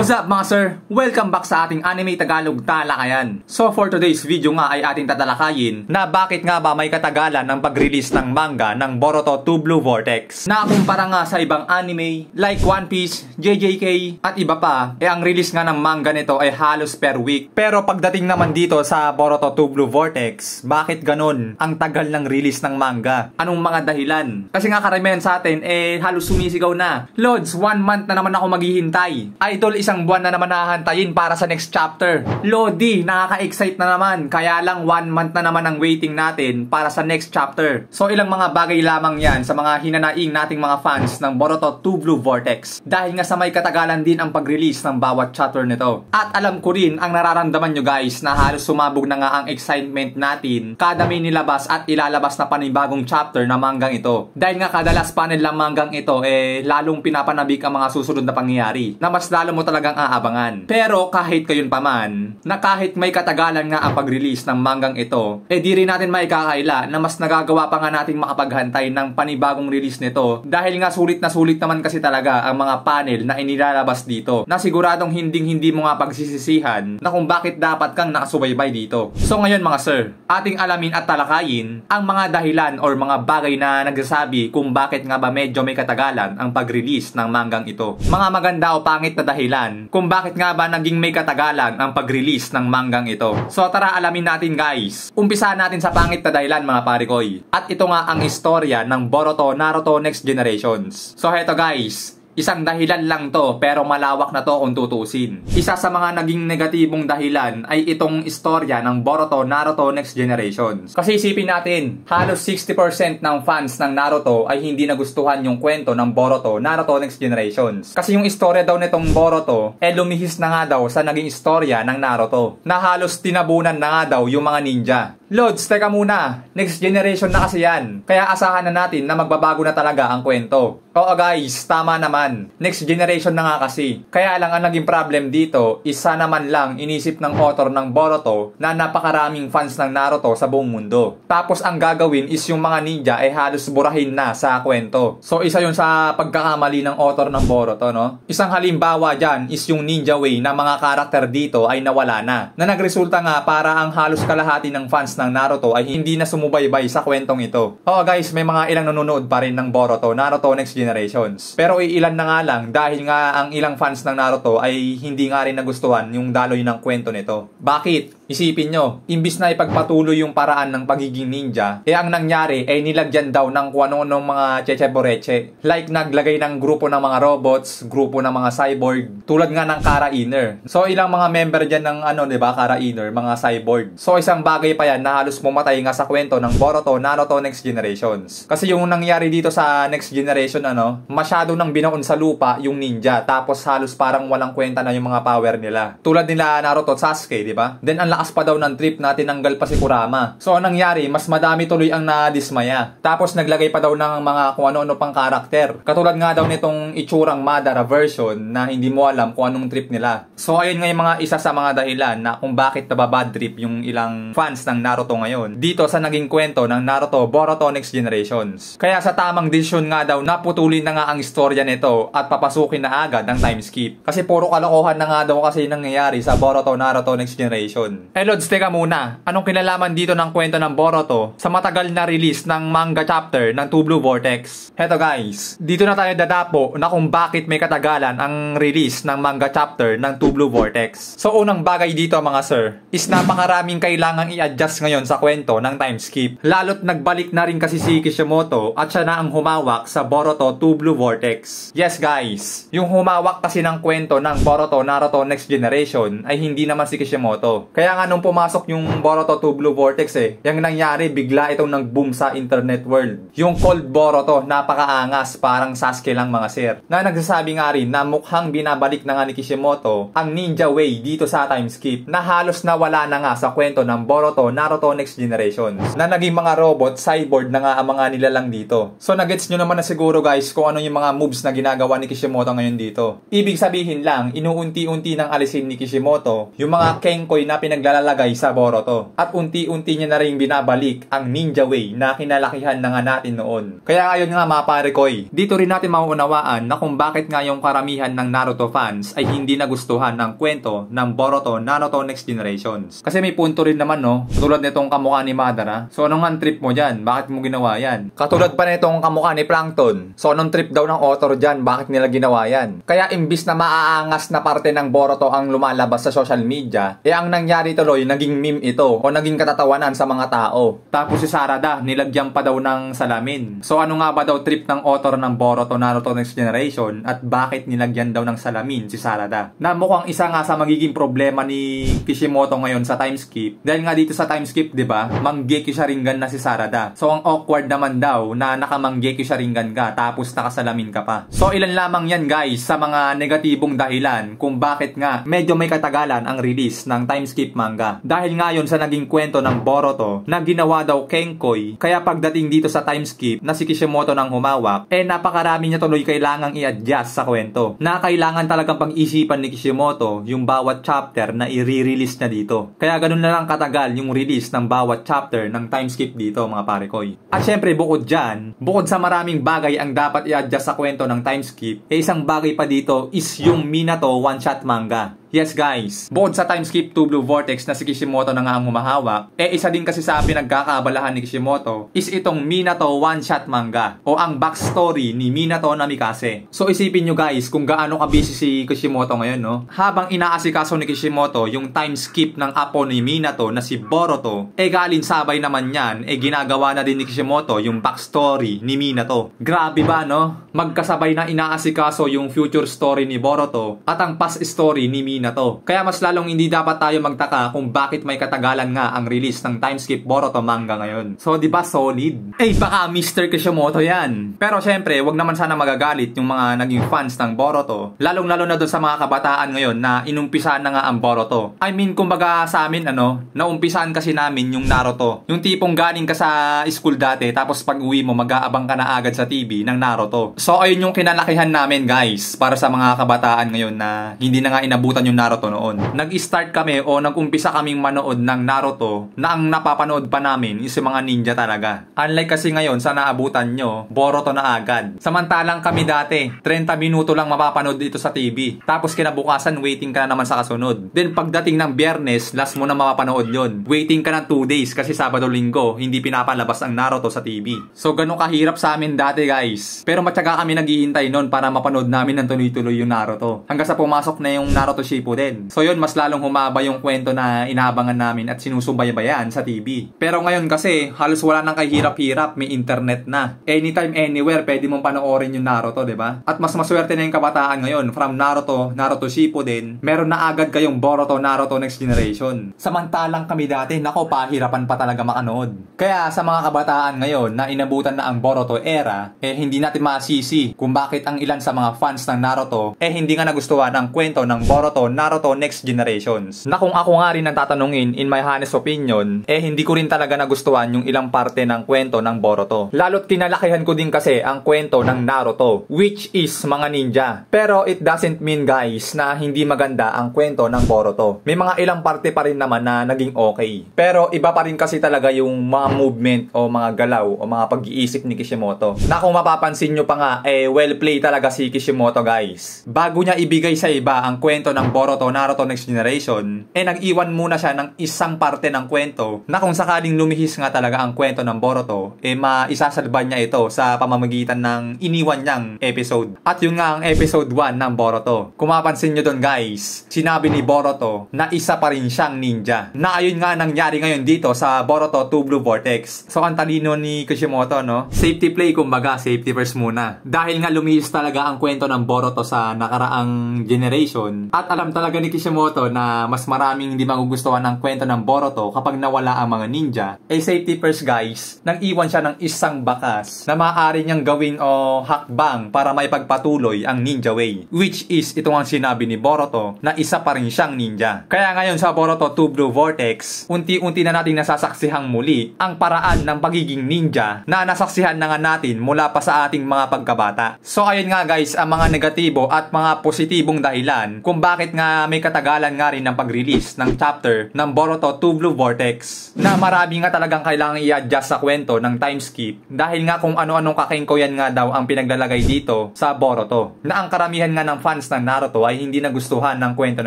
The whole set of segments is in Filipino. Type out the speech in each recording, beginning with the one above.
What's up mga sir? Welcome back sa ating Anime Tagalog Talakayan. So for today's video nga ay ating tatalakayin na bakit nga ba may katagalan ng pag-release ng manga ng Boruto 2 Blue Vortex. Nakumpara nga sa ibang anime like One Piece, JJK at iba pa, ang release nga ng manga nito ay halos per week. Pero pagdating naman dito sa Boruto 2 Blue Vortex, bakit ganun ang tagal ng release ng manga? Anong mga dahilan? Kasi nga karamihan sa atin halos sumisigaw na, Lods, 1 month na naman ako maghihintay. Idol, isang buwan na naman hahantayin para sa next chapter. Lodi, nakaka-excite na naman. Kaya lang 1 month na naman ang waiting natin para sa next chapter. So ilang mga bagay lamang yan sa mga hinanaing nating mga fans ng Boruto 2 Blue Vortex. Dahil nga sa may katagalan din ang pag-release ng bawat chapter nito. At alam ko rin ang nararamdaman nyo guys na halos sumabog na nga ang excitement natin kada may nilabas at ilalabas na panibagong chapter na manggang ito. Dahil nga kada last panel ng manggang ito lalong pinapanabik ang mga susunod na pangyayari na mas lalo mo talagang aabangan. Pero kahit kayon pa man, na kahit may katagalan nga ang pag-release ng manggang ito, di rin natin maikakaila na mas nagagawa pa nga nating makapaghantay ng panibagong release nito dahil nga sulit na sulit naman kasi talaga ang mga panel na inilalabas dito na siguradong hindi mo nga pagsisisihan na kung bakit dapat kang nakasubaybay dito. So ngayon mga sir, ating alamin at talakayin ang mga dahilan or mga bagay na nagsasabi kung bakit nga ba medyo may katagalan ang pag-release ng manggang ito. Mga maganda o pangit na dahilan kung bakit nga ba naging may katagalan ang pag-release ng manggang ito. So tara alamin natin guys. Umpisahan natin sa pangit na dahilan mga parikoy. At ito nga ang istorya ng Boruto Naruto Next Generations. So heto guys, isang dahilan lang to pero malawak na to kung tutusin. Isa sa mga naging negatibong dahilan ay itong istorya ng Boruto Naruto Next Generations. Kasi isipin natin, halos 60% ng fans ng Naruto ay hindi nagustuhan yung kwento ng Boruto Naruto Next Generations. Kasi yung istorya daw nitong Boruto lumihis na nga daw sa naging istorya ng Naruto na halos tinabunan na nga daw yung mga ninja. Lods, teka muna. Next generation na kasi yan. Kaya asahan na natin na magbabago na talaga ang kwento. Oo guys, tama naman. Next generation na nga kasi. Kaya lang ang naging problem dito, isa naman lang inisip ng author ng Boruto na napakaraming fans ng Naruto sa buong mundo. Tapos ang gagawin is yung mga ninja ay halos burahin na sa kwento. So isa yun sa pagkakamali ng author ng Boruto, no? Isang halimbawa dyan is yung ninja way na mga karakter dito ay nawala na. Na nagresulta nga para ang halos kalahati ng fans ng Naruto ay hindi na sumubaybay sa kwentong ito. Oo guys, may mga ilang nanonood pa rin ng Boruto Naruto Next Generations. Pero ilan na nga lang dahil nga ang ilang fans ng Naruto ay hindi nga rin nagustuhan yung daloy ng kwento nito. Bakit? Isipin nyo, imbis na ipagpatuloy yung paraan ng pagiging ninja, ang nangyari ay nilagyan daw ng kung ano-anong mga cheche-boreche. Like naglagay ng grupo ng mga robots, grupo ng mga cyborg, tulad nga ng Kara Inner. So ilang mga member dyan ng diba, Kara Inner, mga cyborg. So isang bagay pa yan na halos pumatay nga sa kwento ng Boruto Naruto Next Generations. Kasi yung nangyari dito sa Next Generation, masyado nang binaon sa lupa yung ninja, tapos halos parang walang kwenta na yung mga power nila. Tulad nila Naruto at Sasuke, diba? Then ang lakas pa daw ng trip na tinanggal pa si Kurama. So anong nangyari, mas madami tuloy ang nadismaya. Tapos naglagay pa daw ng mga kung ano-ano pang karakter. Katulad nga daw nitong itsurang Madara version na hindi mo alam kung anong trip nila. So ayun nga yung mga isa sa mga dahilan na kung bakit nababad trip yung ilang fans ng Naruto ngayon dito sa naging kwento ng Naruto Boruto Next Generations. Kaya sa tamang desisyon nga daw, naputulin na nga ang istorya nito at papasukin na agad ang time skip. Kasi puro kalokohan na nga daw kasi nangyayari sa Boruto Naruto Next Generation. Lods, teka muna. Anong kinalaman dito ng kwento ng Boruto sa matagal na release ng manga chapter ng 2 Blue Vortex? Heto guys, dito na tayo dadapo na kung bakit may katagalan ang release ng manga chapter ng 2 Blue Vortex. So unang bagay dito mga sir, is napakaraming kailangang i-adjust ngayon sa kwento ng time skip. Lalo't nagbalik na rin kasi si Kishimoto at siya na ang humawak sa Boruto 2 Blue Vortex. Yes guys, yung humawak kasi ng kwento ng Boruto Naruto Next Generation ay hindi naman si Kishimoto. Kaya nga nung pumasok yung Boruto 2 Blue Vortex yung nangyari bigla itong nag-boom sa internet world. Yung Cold Boruto, napakaangas, parang Sasuke lang mga sir. Na nagsasabi nga rin na mukhang binabalik na nga ni Kishimoto ang ninja way dito sa time skip na halos nawala na nga sa kwento ng Boruto Naruto Naruto Next Generations na naging mga robot, cyborg na nga ang mga nilalang dito. So nagets nyo naman na siguro guys kung ano yung mga moves na ginagawa ni Kishimoto ngayon dito. Ibig sabihin lang, inuunti-unti nang alisin ni Kishimoto yung mga Kenkoy na pinaglalalagay sa Boruto. At unti-unti niya na rin binabalik ang ninja way na kinalakihan na nga natin noon. Kaya ngayon nga mga pare koy, dito rin natin mauunawaan na kung bakit nga yung karamihan ng Naruto fans ay hindi nagustuhan ng kwento ng Boruto Naruto Next Generations. Kasi may punto rin naman no, tulad nitong kamukha ni Madara. So anong ang trip mo dyan? Bakit mo ginawa yan? Katulad pa nitong kamukha ni Plankton. So anong trip daw ng author dyan? Bakit nila ginawa yan? Kaya imbis na maaangas na parte ng Boruto ang lumalabas sa social media, ang nangyari tuloy, naging meme ito o naging katatawanan sa mga tao. Tapos si Sarada, nilagyan pa daw ng salamin. So ano nga ba daw trip ng author ng Boruto Naruto Next Generation at bakit nilagyan daw ng salamin si Sarada? Na mukhang isa nga sa magiging problema ni Kishimoto ngayon sa time skip. Dahil nga dito sa time skip, 'di ba? Manggeki Sharingan na si Sarada. So ang awkward naman daw na nakamanggeki Sharingan ka tapos nakasalamin ka pa. So ilan lamang 'yan guys sa mga negatibong dahilan kung bakit nga medyo may katagalan ang release ng time skip manga. Dahil ngayon sa naging kwento ng Boruto na ginawa daw Kenkoy, kaya pagdating dito sa time skip na si Kishimoto nang humawak, napakarami niya tuloy kailangang i-adjust sa kwento. Na kailangan talagang pag-isipan ni Kishimoto yung bawat chapter na i-release niya dito. Kaya ganun na lang katagal yung release ng bawat chapter ng time skip dito mga pare koy. At syempre bukod dyan, bukod sa maraming bagay ang dapat i-adjust sa kwento ng time skip, isang bagay pa dito is yung Minato one-shot manga. Yes guys, bukod sa time skip to Blue Vortex na si Kishimoto na nga ang humahawak, isa din kasi sa pinagkakaabalahan ni Kishimoto is itong Minato one-shot manga o ang backstory ni Minato Namikaze. So isipin nyo guys kung gaano ka-busy si Kishimoto ngayon no? Habang inaasikaso ni Kishimoto yung time skip ng apo ni Minato na si Boruto, galing sabay naman yan, ginagawa na din ni Kishimoto yung backstory ni Minato. Grabe ba no? Magkasabay na inaasikaso yung future story ni Boruto at ang past story ni Minato. Kaya mas lalong hindi dapat tayo magtaka kung bakit may katagalan nga ang release ng time skip Boruto manga ngayon. So di ba solid? Baka Mr. Kishimoto yan. Pero syempre, wag naman sana magagalit yung mga naging fans ng Boruto. Lalong-lalo na doon sa mga kabataan ngayon na inumpisahan na nga ang Boruto. I mean, kumbaga sa amin naumpisahan kasi namin yung Naruto. Yung tipong galing ka sa school dati tapos pag uwi mo mag-aabang ka na agad sa TV ng Naruto. So ayun yung kinalakihan namin guys para sa mga kabataan ngayon na hindi na nga inabutan yung Naruto noon. Nag-start kami o nag-umpisa kaming manood ng Naruto na ang napapanood pa namin is yung mga ninja talaga. Unlike kasi ngayon sa naabutan nyo, Boruto na agad. Samantalang kami dati, 30 minuto lang mapapanood dito sa TV. Tapos kinabukasan, waiting ka na naman sa kasunod. Then pagdating ng Biyernes, last mo na mapapanood yon. Waiting ka ng 2 days kasi Sabado-Linggo, hindi pinapalabas ang Naruto sa TV. So ganun kahirap sa amin dati guys. Pero matyaga kami naghihintay noon para mapanood namin ng tuloy-tuloy yung Naruto. Hanggang sa pumasok na yung Naruto Shippuden. So yun, mas lalong humaba yung kwento na inaabangan namin at sinusubaybayan sa TV. Pero ngayon kasi, halos wala nang kahirap-hirap, may internet na. Anytime, anywhere, pwede mong panoorin yung Naruto, diba? At mas maswerte na yung kabataan ngayon, from Naruto Shippuden, meron na agad kayong Boruto Naruto Next Generation. Samantalang kami dati, nako, pahirapan pa talaga makanood. Kaya sa mga kabataan ngayon na inabutan na ang Boruto era, hindi natin masisi kung bakit ang ilan sa mga fans ng Naruto, hindi nga nagustuhan ang kwento ng Boruto Naruto Next Generations. Na kung ako nga rin ang tatanungin, in my honest opinion, hindi ko rin talaga nagustuhan yung ilang parte ng kwento ng Boruto. Lalo't kinalakihan ko din kasi ang kwento ng Naruto, which is mga ninja. Pero it doesn't mean guys na hindi maganda ang kwento ng Boruto. May mga ilang parte pa rin naman na naging okay. Pero iba pa rin kasi talaga yung mga movement o mga galaw o mga pag-iisip ni Kishimoto. Na kung mapapansin nyo pa nga, well play talaga si Kishimoto guys. Bago niya ibigay sa iba ang kwento ng Boruto Naruto Next Generation, nag-iwan muna siya ng isang parte ng kwento na kung sakaling lumihis nga talaga ang kwento ng Boruto, maisasalba niya ito sa pamamagitan ng iniwan niyang episode. At yun nga ang episode 1 ng Boruto. Kung mapansin nyo dun guys, sinabi ni Boruto na isa pa rin siyang ninja. Na ayun nga nangyari ngayon dito sa Boruto 2 Blue Vortex. So ang talino ni Kishimoto, no? Safety play, kumbaga, safety first muna. Dahil nga lumihis talaga ang kwento ng Boruto sa nakaraang generation at alam alam talaga ni Kishimoto na mas maraming hindi magugustuhan ng kwento ng Boruto kapag nawala ang mga ninja. Safety first guys, nag-iwan siya ng isang bakas na maaari niyang gawing hakbang para maipagpatuloy ang ninja way. Which is ito ang sinabi ni Boruto na isa pa rin siyang ninja. Kaya ngayon sa Boruto 2 Blue Vortex, unti-unti na natin nasasaksihang muli ang paraan ng pagiging ninja na nasaksihan na nga natin mula pa sa ating mga pagkabata. So ayun nga guys, ang mga negatibo at mga positibong dahilan kung bakit nga may katagalan nga rin ng pag-release ng chapter ng Boruto 2 Blue Vortex, na marami nga talagang kailangang i-adjust sa kwento ng time skip dahil nga kung ano-anong kakengkoyan nga daw ang pinaglalagay dito sa Boruto, na ang karamihan nga ng fans ng Naruto ay hindi nagustuhan ng kwento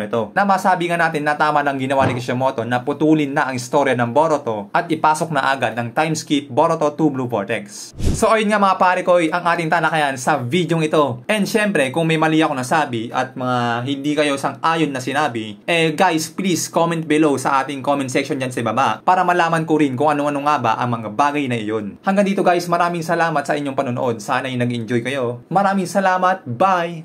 nito, na masabi nga natin na tama ng ginawa ni Kishimoto na putulin na ang istorya ng Boruto at ipasok na agad ang time skip Boruto 2 Blue Vortex. So ayun nga mga pare ko, ang ating talakayan sa videong ito. And syempre kung may mali ako nasabi at mga hindi kayo sang-ayon na sinabi, guys, please comment below sa ating comment section dyan sa baba para malaman ko rin kung ano-ano nga ba ang mga bagay na iyon. Hanggang dito guys, maraming salamat sa inyong panonood. Sana ay nag-enjoy kayo. Maraming salamat. Bye!